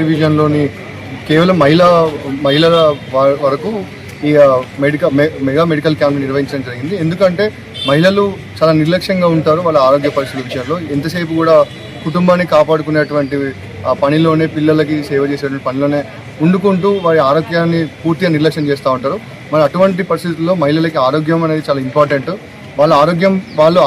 డివిజన్లోని కేవలం మహిళల వరకు ఈ మెగా మెడికల్ క్యాంప్ నిర్వహించడం జరిగింది. ఎందుకంటే మహిళలు చాలా నిర్లక్ష్యంగా ఉంటారు వాళ్ళ ఆరోగ్య పరిస్థితుల విషయంలో. ఎంతసేపు కూడా కుటుంబాన్ని కాపాడుకునేటువంటి ఆ పనిలోనే, పిల్లలకి సేవ చేసేటువంటి పనిలోనే ఉండుకుంటూ వారి ఆరోగ్యాన్ని పూర్తిగా నిర్లక్ష్యం చేస్తూ ఉంటారు. మరి అటువంటి పరిస్థితుల్లో మహిళలకి ఆరోగ్యం అనేది చాలా ఇంపార్టెంట్. వాళ్ళు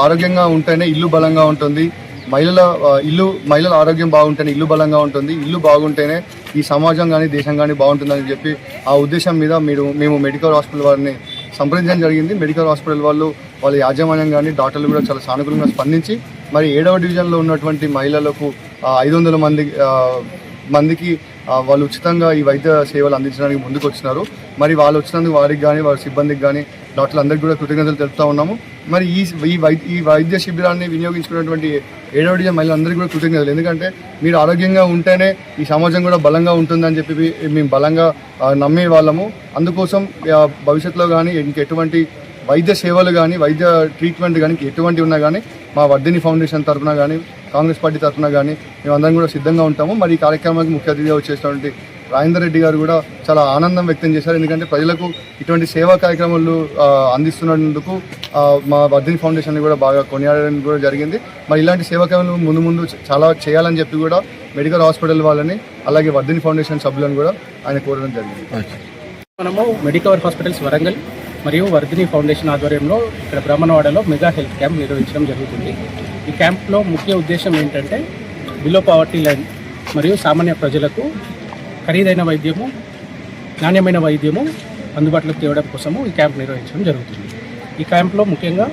ఆరోగ్యంగా ఉంటేనే ఇల్లు బలంగా ఉంటుంది. మహిళల ఆరోగ్యం బాగుంటేనే ఇల్లు బలంగా ఉంటుంది. ఇల్లు బాగుంటేనే ఈ సమాజం కానీ దేశం కానీ బాగుంటుందని చెప్పి ఆ ఉద్దేశం మీద మేము మెడికల్ హాస్పిటల్ వారిని సంప్రదించడం జరిగింది. మెడికల్ హాస్పిటల్ వాళ్ళ యాజమాన్యం కానీ డాక్టర్లు కూడా చాలా సానుకూలంగా స్పందించి మరి 7వ డివిజన్లో ఉన్నటువంటి మహిళలకు 500 మందికి వాళ్ళు ఉచితంగా ఈ వైద్య సేవలు అందించడానికి ముందుకు వచ్చినారు. మరి వాళ్ళు వచ్చినందుకు వారికి కానీ వారి సిబ్బందికి కానీ డాక్టర్లందరికీ కూడా కృతజ్ఞతలు తెలుపుతూ ఉన్నాము. మరి ఈ వైద్య శిబిరాన్ని వినియోగించుకున్నటువంటి 7వ డివిజన్ మహిళలందరికీ కూడా కృతజ్ఞతలు. ఎందుకంటే మీరు ఆరోగ్యంగా ఉంటేనే ఈ సమాజం కూడా బలంగా ఉంటుందని చెప్పి మేము బలంగా నమ్మే వాళ్ళము. అందుకోసం భవిష్యత్తులో కానీ ఇంకెటువంటి వైద్య సేవలు కానీ వైద్య ట్రీట్మెంట్ కానీ ఎటువంటి ఉన్నా కానీ మా వర్ధిని ఫౌండేషన్ తరఫున కానీ కాంగ్రెస్ పార్టీ తరఫున కానీ మేమందరం కూడా సిద్ధంగా ఉంటాము. మరి ఈ కార్యక్రమానికి ముఖ్య అతిథిగా వచ్చేసినటువంటి రాజేందర్ రెడ్డి గారు కూడా చాలా ఆనందం వ్యక్తం చేశారు. ఎందుకంటే ప్రజలకు ఇటువంటి సేవా కార్యక్రమాలు అందిస్తున్నందుకు మా వర్ధిని ఫౌండేషన్ కూడా బాగా కొనియాడడం కూడా జరిగింది. మరి ఇలాంటి సేవా కార్యక్రమాలు ముందు చాలా చేయాలని చెప్పి కూడా మెడికల్ హాస్పిటల్ వాళ్ళని అలాగే వర్ధిని ఫౌండేషన్ సభ్యులను కూడా ఆయన కోరడం జరిగింది. మనము మెడికవర్ హాస్పిటల్స్ వరంగల్ మరియు వర్ధిని ఫౌండేషన్ ఆధ్వర్యంలో ఇక్కడ బ్రాహ్మణవాడలో మెగా హెల్త్ క్యాంప్ నిర్వహించడం జరుగుతుంది. ఈ క్యాంప్లో ముఖ్య ఉద్దేశం ఏంటంటే బిలో పావర్టీ లైన్ మరియు సామాన్య ప్రజలకు ఖరీదైన వైద్యము, నాణ్యమైన వైద్యము అందుబాటులోకి తేవడం కోసము ఈ క్యాంప్ నిర్వహించడం జరుగుతుంది. ఈ క్యాంప్లో ముఖ్యంగా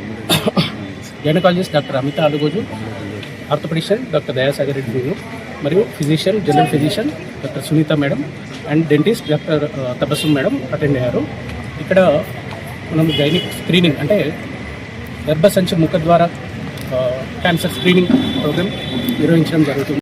gynaecologist doctor Amitha Alugoju, orthopedician doctor Dayasagar Reddy మరియు physician, general physician doctor Sunitha madam and dentist doctor Tabassum madam attend అయ్యారు. ఇక్కడ మనం గైనిక్ స్క్రీనింగ్ అంటే గర్భసంచి ముఖ ద్వారా క్యాన్సర్ స్క్రీనింగ్ ప్రోగ్రామ్ నిర్వహించడం జరుగుతుంది.